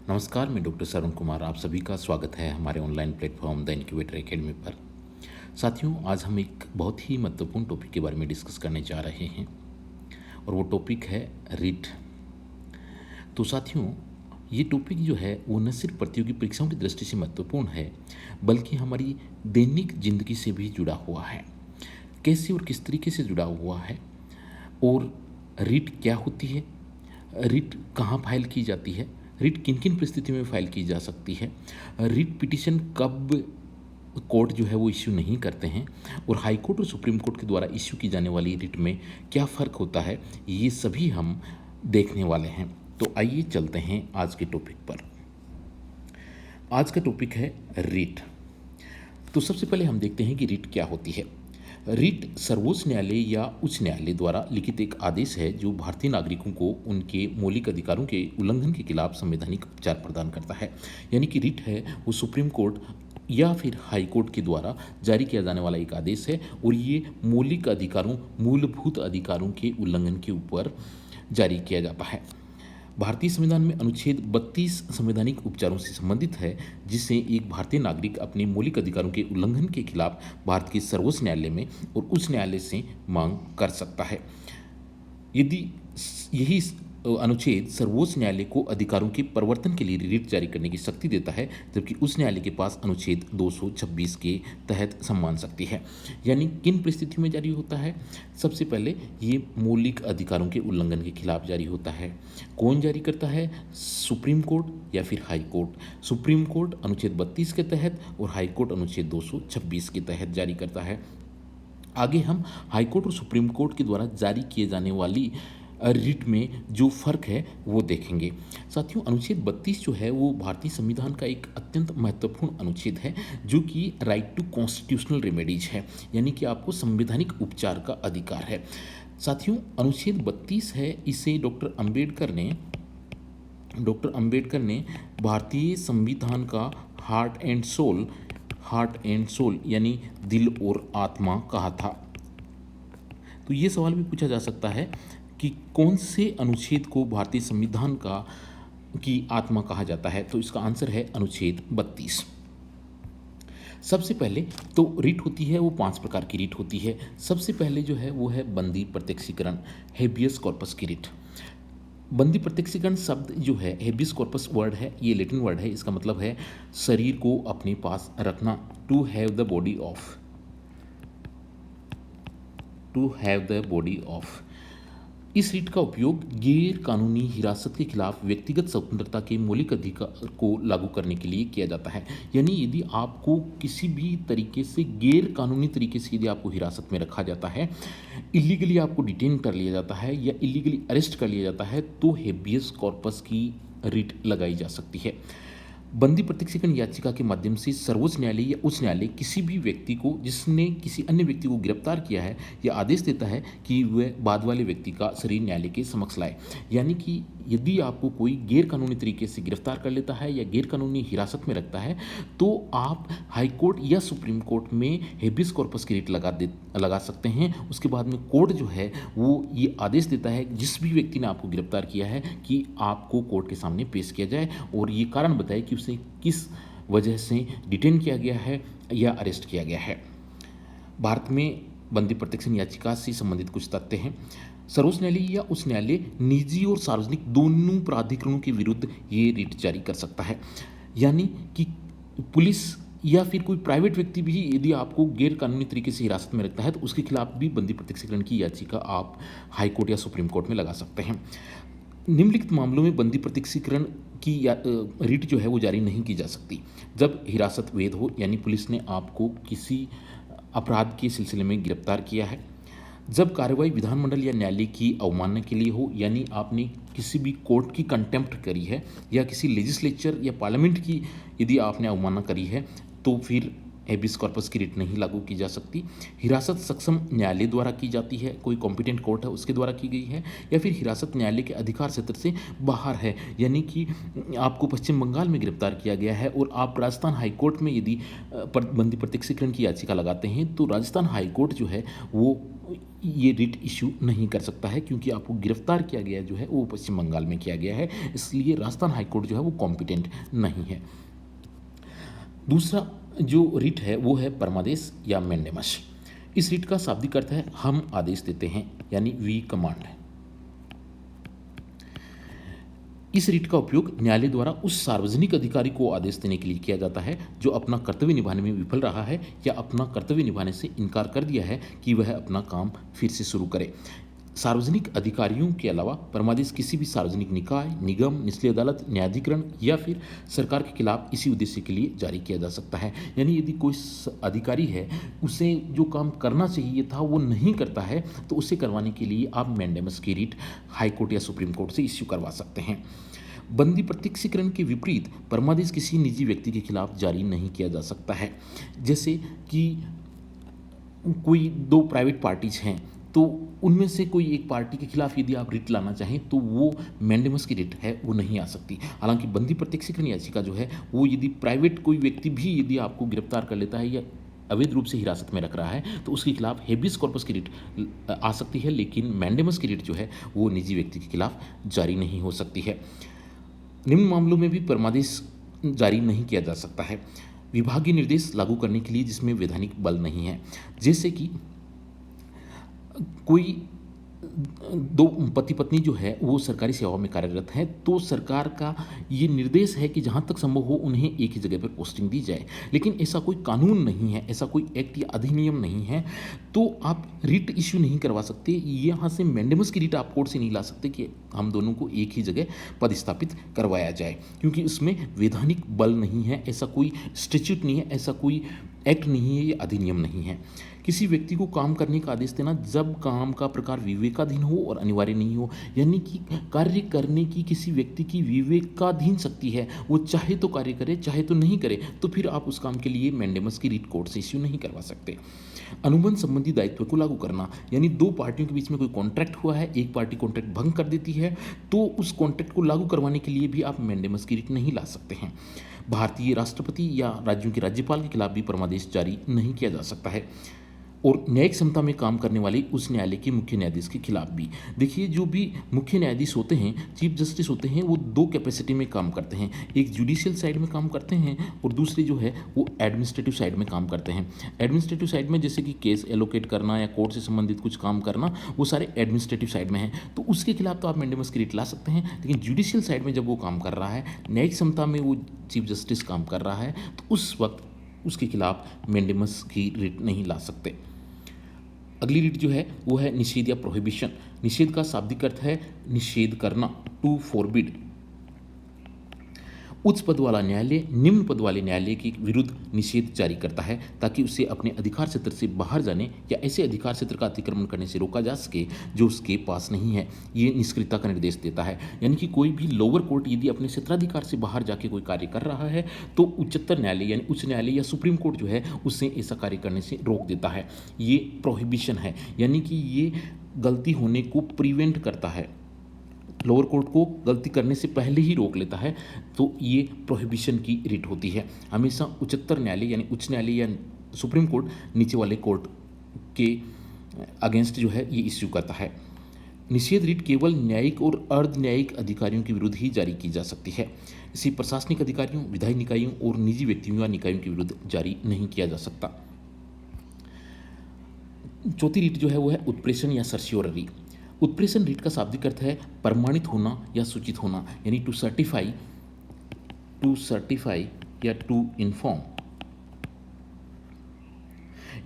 नमस्कार, मैं डॉक्टर श्रवण कुमार। आप सभी का स्वागत है हमारे online platform the incubator academy पर। साथियों, आज हम एक बहुत ही महत्वपूर्ण टॉपिक के बारे में डिस्कस करने जा रहे हैं और वो टॉपिक है रीट। तो साथियों, ये टॉपिक जो है वो न सिर्फ प्रतियोगी परीक्षाओं की दृष्टि से महत्वपूर्ण है, बल्कि हमारी दैनिक जिंदगी से भी जुड़ा हुआ है। कैसे और किस तरीके से जुड़ा हुआ है, और रीट क्या होती है, रीट कहाँ फाइल की जाती है, रीट किन किन परिस्थितियों में फाइल की जा सकती है, रीट पिटीशन कब कोर्ट जो है वो इश्यू नहीं करते हैं, और हाई कोर्ट और सुप्रीम कोर्ट के द्वारा इश्यू की जाने वाली रीट में क्या फ़र्क होता है, ये सभी हम देखने वाले हैं। तो आइए चलते हैं आज के टॉपिक पर। आज का टॉपिक है रीट। तो सबसे पहले हम देखते हैं कि रीट क्या होती है। रीट सर्वोच्च न्यायालय या उच्च न्यायालय द्वारा लिखित एक आदेश है जो भारतीय नागरिकों को उनके मौलिक अधिकारों के उल्लंघन के खिलाफ संवैधानिक उपचार प्रदान करता है। यानी कि रीट है वो सुप्रीम कोर्ट या फिर हाई कोर्ट के द्वारा जारी किया जाने वाला एक आदेश है, और ये मौलिक अधिकारों, मूलभूत अधिकारों के उल्लंघन के ऊपर जारी किया जाता है। भारतीय संविधान में अनुच्छेद 32 संवैधानिक उपचारों से संबंधित है, जिससे एक भारतीय नागरिक अपने मौलिक अधिकारों के उल्लंघन के खिलाफ भारत के सर्वोच्च न्यायालय में और उच्च न्यायालय से मांग कर सकता है। यदि यही अनुच्छेद सर्वोच्च न्यायालय को अधिकारों के प्रवर्तन के लिए रिट जारी करने की शक्ति देता है, जबकि उच्च न्यायालय के पास अनुच्छेद 226 के तहत सम्मान शक्ति है। यानी किन परिस्थितियों में जारी होता है? सबसे पहले ये मौलिक अधिकारों के उल्लंघन के खिलाफ जारी होता है। कौन जारी करता है? सुप्रीम कोर्ट या फिर हाई कोर्ट। सुप्रीम कोर्ट अनुच्छेद 32 के तहत और हाई कोर्ट अनुच्छेद 226 के तहत जारी करता है। आगे हम हाई कोर्ट और सुप्रीम कोर्ट के द्वारा जारी किए जाने वाली रिट में जो फ़र्क है वो देखेंगे। साथियों, अनुच्छेद 32 जो है वो भारतीय संविधान का एक अत्यंत महत्वपूर्ण अनुच्छेद है, जो कि राइट टू कॉन्स्टिट्यूशनल रेमेडीज है, यानी कि आपको संवैधानिक उपचार का अधिकार है। साथियों, अनुच्छेद 32 है, इसे डॉक्टर अंबेडकर ने भारतीय संविधान का हार्ट एंड सोल यानी दिल और आत्मा कहा था। तो ये सवाल भी पूछा जा सकता है कि कौन से अनुच्छेद को भारतीय संविधान की आत्मा कहा जाता है, तो इसका आंसर है अनुच्छेद 32। सबसे पहले तो रीट होती है वो 5 प्रकार की रीट होती है। सबसे पहले जो है वो है बंदी प्रत्यक्षीकरण, हेबियस कॉर्पस की रीट। बंदी प्रत्यक्षीकरण शब्द जो है, हेबियस कॉर्पस वर्ड है, ये लैटिन वर्ड है। इसका मतलब है शरीर को अपने पास रखना, to have the body of. इस रीट का उपयोग गैर कानूनी हिरासत के खिलाफ व्यक्तिगत स्वतंत्रता के मौलिक अधिकार को लागू करने के लिए किया जाता है। यानी यदि आपको किसी भी तरीके से गैर कानूनी तरीके से यदि आपको हिरासत में रखा जाता है, इलीगली आपको डिटेन कर लिया जाता है या इलीगली अरेस्ट कर लिया जाता है, तो हेबियस कॉर्पस की रीट लगाई जा सकती है। बंदी प्रत्यक्षीकरण याचिका के माध्यम से सर्वोच्च न्यायालय या उच्च न्यायालय किसी भी व्यक्ति को जिसने किसी अन्य व्यक्ति को गिरफ्तार किया है या आदेश देता है कि वह बाद वाले व्यक्ति का शरीर न्यायालय के समक्ष लाए। यानी कि यदि आपको कोई गैर कानूनी तरीके से गिरफ्तार कर लेता है या गैर कानूनी हिरासत में रखता है, तो आप हाई कोर्ट या सुप्रीम कोर्ट में हेबियस कॉर्पस की रीट लगा सकते हैं। उसके बाद में कोर्ट जो है वो ये आदेश देता है जिस भी व्यक्ति ने आपको गिरफ्तार किया है कि आपको कोर्ट के सामने पेश किया जाए, और ये कारण बताए कि उसे किस वजह से डिटेन किया गया है या अरेस्ट किया गया है। भारत में बंदी प्रत्यक्षीकरण याचिका से संबंधित कुछ तथ्य हैं। सर्वोच्च न्यायालय या उच्च न्यायालय निजी और सार्वजनिक दोनों प्राधिकरणों के विरुद्ध ये रीट जारी कर सकता है। यानी कि पुलिस या फिर कोई प्राइवेट व्यक्ति भी यदि आपको गैर कानूनी तरीके से हिरासत में रखता है, तो उसके खिलाफ भी बंदी प्रत्यक्षीकरण की याचिका आप हाई कोर्ट या सुप्रीम कोर्ट में लगा सकते हैं। निम्नलिखित मामलों में बंदी प्रत्यक्षीकरण की रीट जो है वो जारी नहीं की जा सकती। जब हिरासत वैध हो, यानी पुलिस ने आपको किसी अपराध के सिलसिले में गिरफ्तार किया है। जब कार्रवाई विधानमंडल या न्यायालय की अवमानना के लिए हो, यानी आपने किसी भी कोर्ट की कंटेम्प्ट करी है या किसी लेजिस्लेचर या पार्लियामेंट की यदि आपने अवमानना करी है, तो फिर हेबियस कॉर्पस की रीट नहीं लागू की जा सकती। हिरासत सक्षम न्यायालय द्वारा की जाती है, कोई कॉम्पिटेंट कोर्ट है उसके द्वारा की गई है, या फिर हिरासत न्यायालय के अधिकार क्षेत्र से बाहर है। यानी कि आपको पश्चिम बंगाल में गिरफ्तार किया गया है और आप राजस्थान हाई कोर्ट में यदि बंदी प्रत्यक्षीकरण की याचिका लगाते हैं, तो राजस्थान हाई कोर्ट जो है वो ये रिट इशू नहीं कर सकता है, क्योंकि आपको गिरफ्तार किया गया जो है वो पश्चिम बंगाल में किया गया है, इसलिए राजस्थान हाईकोर्ट जो है वो कॉम्पिटेंट नहीं है। दूसरा जो रिट है वो है परमादेश या मैंडेमस। इस रिट का शाब्दिक अर्थ है हम आदेश देते हैं, यानी वी कमांड। इस रिट का उपयोग न्यायालय द्वारा उस सार्वजनिक अधिकारी को आदेश देने के लिए किया जाता है जो अपना कर्तव्य निभाने में विफल रहा है या अपना कर्तव्य निभाने से इनकार कर दिया है कि वह अपना काम फिर से शुरू करे। सार्वजनिक अधिकारियों के अलावा परमादेश किसी भी सार्वजनिक निकाय, निगम, निचली अदालत, न्यायाधिकरण या फिर सरकार के खिलाफ इसी उद्देश्य के लिए जारी किया जा सकता है। यानी यदि कोई अधिकारी है, उसे जो काम करना चाहिए था वो नहीं करता है, तो उसे करवाने के लिए आप मैंडेमस की रिट हाईकोर्ट या सुप्रीम कोर्ट से इश्यू करवा सकते हैं। बंदी प्रत्यक्षीकरण के विपरीत परमादेश किसी निजी व्यक्ति के खिलाफ जारी नहीं किया जा सकता है। जैसे कि कोई दो प्राइवेट पार्टीज हैं, तो उनमें से कोई एक पार्टी के खिलाफ यदि आप रिट लाना चाहें तो वो मैंडेमस की रिट है वो नहीं आ सकती। हालांकि बंदी प्रत्यक्षीकरण याचिका जो है वो यदि प्राइवेट कोई व्यक्ति भी यदि आपको गिरफ्तार कर लेता है या अवैध रूप से हिरासत में रख रहा है तो उसके खिलाफ हेबियस कॉर्पस की रिट आ सकती है, लेकिन मैंडेमस की रिट जो है वो निजी व्यक्ति के खिलाफ जारी नहीं हो सकती है। निम्न मामलों में भी परमादेश जारी नहीं किया जा सकता है। विभागीय निर्देश लागू करने के लिए जिसमें वैधानिक बल नहीं है, जैसे कि कोई दो पति पत्नी जो है वो सरकारी सेवा में कार्यरत हैं, तो सरकार का ये निर्देश है कि जहाँ तक संभव हो उन्हें एक ही जगह पर पोस्टिंग दी जाए, लेकिन ऐसा कोई कानून नहीं है, ऐसा कोई एक्ट या अधिनियम नहीं है, तो आप रिट इश्यू नहीं करवा सकते। यहाँ से मैंडेमस की रिट आप कोर्ट से नहीं ला सकते कि हम दोनों को एक ही जगह पदस्थापित करवाया जाए, क्योंकि उसमें वैधानिक बल नहीं है, ऐसा कोई स्टैट्यूट नहीं है, ऐसा कोई एक्ट नहीं है, ये अधिनियम नहीं है। किसी व्यक्ति को काम करने का आदेश देना जब काम का प्रकार विवेकाधीन हो और अनिवार्य नहीं हो, यानी कि कार्य करने की किसी व्यक्ति की विवेकाधीन शक्ति है, वो चाहे तो कार्य करे चाहे तो नहीं करे, तो फिर आप उस काम के लिए मैंडेमस की रिट कोर्ट से इश्यू नहीं करवा सकते। अनुबंध संबंधी दायित्व को लागू करना, यानी दो पार्टियों के बीच में कोई कॉन्ट्रैक्ट हुआ है, एक पार्टी कॉन्ट्रैक्ट भंग कर देती है, तो उस कॉन्ट्रैक्ट को लागू करवाने के लिए भी आप मैंडेमस की रिट नहीं ला सकते हैं। भारतीय राष्ट्रपति या राज्यों के राज्यपाल के खिलाफ भी परमादेश जारी नहीं किया जा सकता है। और न्यायिक क्षमता में काम करने वाले उस न्यायालय के मुख्य न्यायाधीश के खिलाफ भी। देखिए, जो भी मुख्य न्यायाधीश होते हैं, चीफ जस्टिस होते हैं, वो दो कैपेसिटी में काम करते हैं, एक जुडिशियल साइड में काम करते हैं और दूसरे जो है वो एडमिनिस्ट्रेटिव साइड में काम करते हैं। एडमिनिस्ट्रेटिव साइड में जैसे कि केस एलोकेट करना या कोर्ट से संबंधित कुछ काम करना, वो सारे एडमिनिस्ट्रेटिव साइड में हैं, तो उसके खिलाफ तो आप मैंडेमस की रिट ला सकते हैं। लेकिन जुडिशियल साइड में जब वो काम कर रहा है, न्यायिक क्षमता में वो चीफ जस्टिस काम कर रहा है, तो उस वक्त उसके खिलाफ मैंडेमस की रिट नहीं ला सकते। अगली रिट जो है वो है निषेध या प्रोहिबिशन। निषेध का शाब्दिक अर्थ है निषेध करना, टू फॉरबिड। उच्च पद वाला न्यायालय निम्न पद वाले न्यायालय के विरुद्ध निषेध जारी करता है ताकि उसे अपने अधिकार क्षेत्र से बाहर जाने या ऐसे अधिकार क्षेत्र का अतिक्रमण करने से रोका जा सके जो उसके पास नहीं है। ये निष्क्रियता का निर्देश देता है, यानी कि कोई भी लोअर कोर्ट यदि अपने क्षेत्राधिकार से बाहर जाके कोई कार्य कर रहा है तो उच्चतर न्यायालय यानी उच्च न्यायालय या सुप्रीम कोर्ट जो है उससे ऐसा कार्य करने से रोक देता है। ये प्रोहिबिशन है, यानी कि ये गलती होने को प्रिवेंट करता है, लोअर कोर्ट को गलती करने से पहले ही रोक लेता है, तो ये प्रोहिबिशन की रिट होती है। हमेशा उच्चतर न्यायालय यानी उच्च न्यायालय या सुप्रीम कोर्ट नीचे वाले कोर्ट के अगेंस्ट जो है ये इश्यू करता है। निषेध रिट केवल न्यायिक और अर्ध न्यायिक अधिकारियों के विरुद्ध ही जारी की जा सकती है। इसे प्रशासनिक अधिकारियों, विधायी निकायों और निजी व्यक्तियों या निकायों के विरुद्ध जारी नहीं किया जा सकता। चौथी रिट जो है वो है उत्प्रेषण या सर्शियोररी। उत्प्रेषण रिट का शाब्दिक अर्थ है प्रमाणित होना या सूचित होना, यानी टू सर्टिफाई या टू इन्फॉर्म।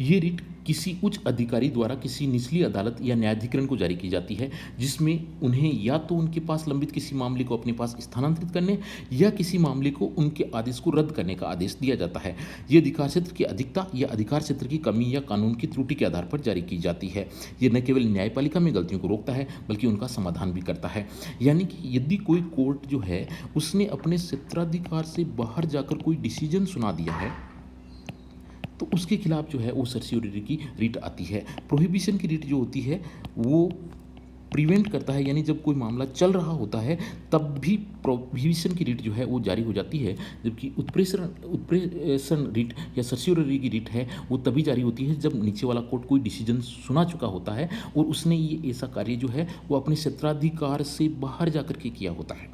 ये रिट किसी उच्च अधिकारी द्वारा किसी निचली अदालत या न्यायाधिकरण को जारी की जाती है, जिसमें उन्हें या तो उनके पास लंबित किसी मामले को अपने पास स्थानांतरित करने या किसी मामले को उनके आदेश को रद्द करने का आदेश दिया जाता है। ये अधिकार क्षेत्र की अधिकता या अधिकार क्षेत्र की कमी या कानून की त्रुटि के आधार पर जारी की जाती है। ये न केवल न्यायपालिका में गलतियों को रोकता है बल्कि उनका समाधान भी करता है। यानी कि यदि कोई कोर्ट जो है उसने अपने क्षेत्राधिकार से बाहर जाकर कोई डिसीजन सुना दिया है तो उसके खिलाफ जो है वो सर्शियोररी की रिट आती है। प्रोहिबिशन की रिट जो होती है वो प्रिवेंट करता है, यानी जब कोई मामला चल रहा होता है तब भी प्रोहिबिशन की रिट जो है वो जारी हो जाती है, जबकि उत्प्रेषण रिट या सर्स्योररी की रिट है वो तभी जारी होती है जब नीचे वाला कोर्ट कोई डिसीजन सुना चुका होता है और उसने ये ऐसा कार्य जो है वो अपने क्षेत्राधिकार से बाहर जाकर के किया होता है।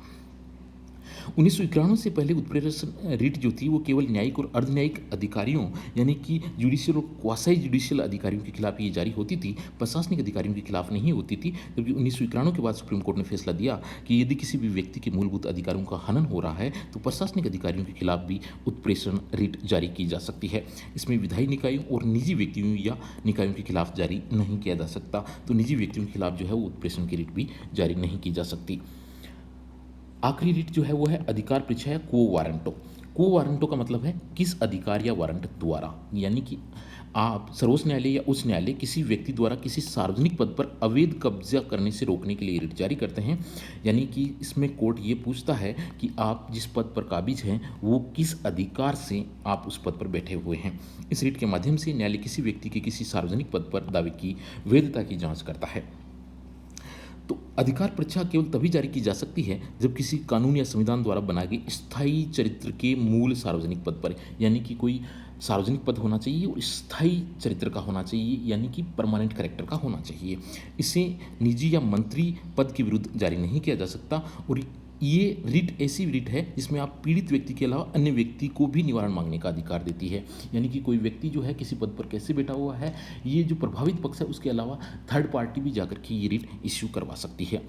1991 से पहले उत्प्रेषण रिट जो थी वो केवल न्यायिक और अर्ध न्यायिक अधिकारियों यानी कि जुडिशियल और क्वासाई जुडिशियल अधिकारियों के खिलाफ ये जारी होती थी, प्रशासनिक अधिकारियों के खिलाफ नहीं होती थी। जबकि 1991 के बाद सुप्रीम कोर्ट ने फैसला दिया कि यदि किसी भी व्यक्ति के मूलभूत अधिकारों का हनन हो रहा है तो प्रशासनिक अधिकारियों के खिलाफ भी उत्प्रेषण रिट जारी की जा सकती है। इसमें विधायी निकायों और निजी व्यक्तियों या निकायों के खिलाफ जारी नहीं किया जा सकता, तो निजी व्यक्तियों के खिलाफ जो है वो उत्प्रेषण की रिट भी जारी नहीं की जा सकती। आखिरी रिट जो है वो है अधिकार परीक्षा या को वारंटो। को वारंटो का मतलब है किस अधिकार या वारंट द्वारा, यानी कि आप सर्वोच्च न्यायालय या उच्च न्यायालय किसी व्यक्ति द्वारा किसी सार्वजनिक पद पर अवैध कब्जा करने से रोकने के लिए रिट जारी करते हैं। यानी कि इसमें कोर्ट ये पूछता है कि आप जिस पद पर काबिज हैं वो किस अधिकार से आप उस पद पर बैठे हुए हैं। इस रिट के माध्यम से न्यायालय किसी व्यक्ति के किसी सार्वजनिक पद पर दावे की वैधता की जाँच करता है। तो अधिकार परीक्षा केवल तभी जारी की जा सकती है जब किसी कानून या संविधान द्वारा बनाए गए स्थायी चरित्र के मूल सार्वजनिक पद पर, यानी कि कोई सार्वजनिक पद होना चाहिए और स्थायी चरित्र का होना चाहिए, यानी कि परमानेंट कैरेक्टर का होना चाहिए। इसे निजी या मंत्री पद के विरुद्ध जारी नहीं किया जा सकता। और ये रिट ऐसी रिट है जिसमें आप पीड़ित व्यक्ति के अलावा अन्य व्यक्ति को भी निवारण मांगने का अधिकार देती है, यानी कि कोई व्यक्ति जो है किसी पद पर कैसे बैठा हुआ है, ये जो प्रभावित पक्ष है उसके अलावा थर्ड पार्टी भी जाकर के ये रिट इश्यू करवा सकती है।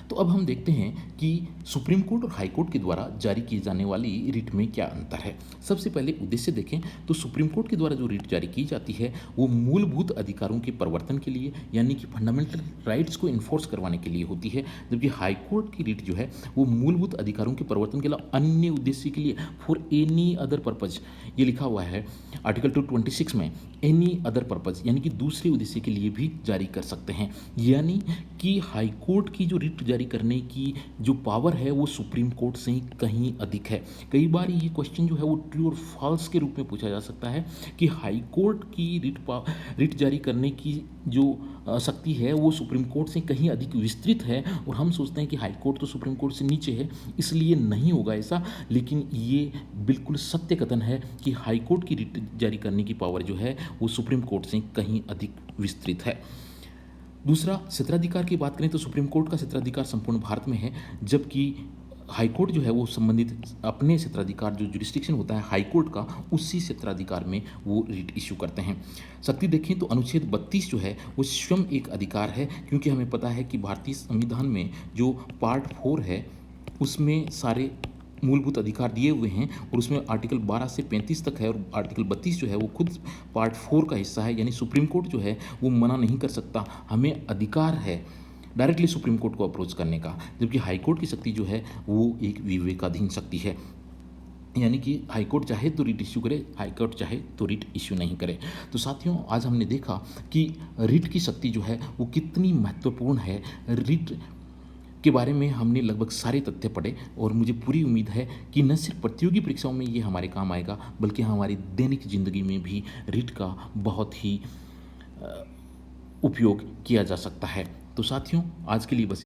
तो अब हम देखते हैं कि सुप्रीम कोर्ट और हाई कोर्ट के द्वारा जारी की जाने वाली रिट में क्या अंतर है। सबसे पहले उद्देश्य देखें तो सुप्रीम कोर्ट के द्वारा जो रिट जारी की जाती है वो मूलभूत अधिकारों के परिवर्तन के लिए, यानी कि फंडामेंटल राइट्स को इन्फोर्स करवाने के लिए होती है, जबकि हाई कोर्ट की रिट जो है वो मूलभूत अधिकारों के परिवर्तन के अलावा अन्य उद्देश्य के लिए फॉर एनी अदर पर्पज, ये लिखा हुआ है आर्टिकल 226 में, एनी अदर पर्पज यानी कि दूसरे उद्देश्य के लिए भी जारी कर सकते हैं। यानी कि हाई कोर्ट की जो रिट जारी करने की जो पावर है वो सुप्रीम कोर्ट से ही कहीं अधिक है। कई बार ये क्वेश्चन जो है वो ट्रू और फॉल्स के रूप में पूछा जा सकता है कि हाई कोर्ट की रिट जारी करने की जो शक्ति है वो सुप्रीम कोर्ट से कहीं अधिक विस्तृत है, और हम सोचते हैं कि हाई कोर्ट तो सुप्रीम कोर्ट से नीचे है इसलिए नहीं होगा ऐसा, लेकिन ये बिल्कुल सत्य कथन है कि हाई कोर्ट की रिट जारी करने की पावर जो है वो सुप्रीम कोर्ट से कहीं अधिक विस्तृत है। दूसरा, क्षेत्राधिकार की बात करें तो सुप्रीम कोर्ट का क्षेत्राधिकार संपूर्ण भारत में है, जबकि हाई कोर्ट जो है वो संबंधित अपने क्षेत्राधिकार जो जुरिस्डिक्शन होता है हाई कोर्ट का उसी क्षेत्राधिकार में वो रिट इश्यू करते हैं। शक्ति देखें तो अनुच्छेद 32 जो है वो स्वयं एक अधिकार है, क्योंकि हमें पता है कि भारतीय संविधान में जो पार्ट 4 है उसमें सारे मूलभूत अधिकार दिए हुए हैं, और उसमें आर्टिकल 12 से 35 तक है, और आर्टिकल 32 जो है वो खुद पार्ट 4 का हिस्सा है, यानी सुप्रीम कोर्ट जो है वो मना नहीं कर सकता, हमें अधिकार है डायरेक्टली सुप्रीम कोर्ट को अप्रोच करने का। जबकि हाई कोर्ट की शक्ति जो है वो एक विवेकाधीन शक्ति है, यानी कि हाई कोर्ट चाहे तो रिट इश्यू करे, हाई कोर्ट चाहे तो रिट इश्यू नहीं करे। तो साथियों, आज हमने देखा कि रिट की शक्ति जो है वो कितनी महत्वपूर्ण है। रिट के बारे में हमने लगभग सारे तथ्य पढ़े, और मुझे पूरी उम्मीद है कि न सिर्फ प्रतियोगी परीक्षाओं में ये हमारे काम आएगा बल्कि हमारी दैनिक जिंदगी में भी रिट का बहुत ही उपयोग किया जा सकता है। तो साथियों, आज के लिए बस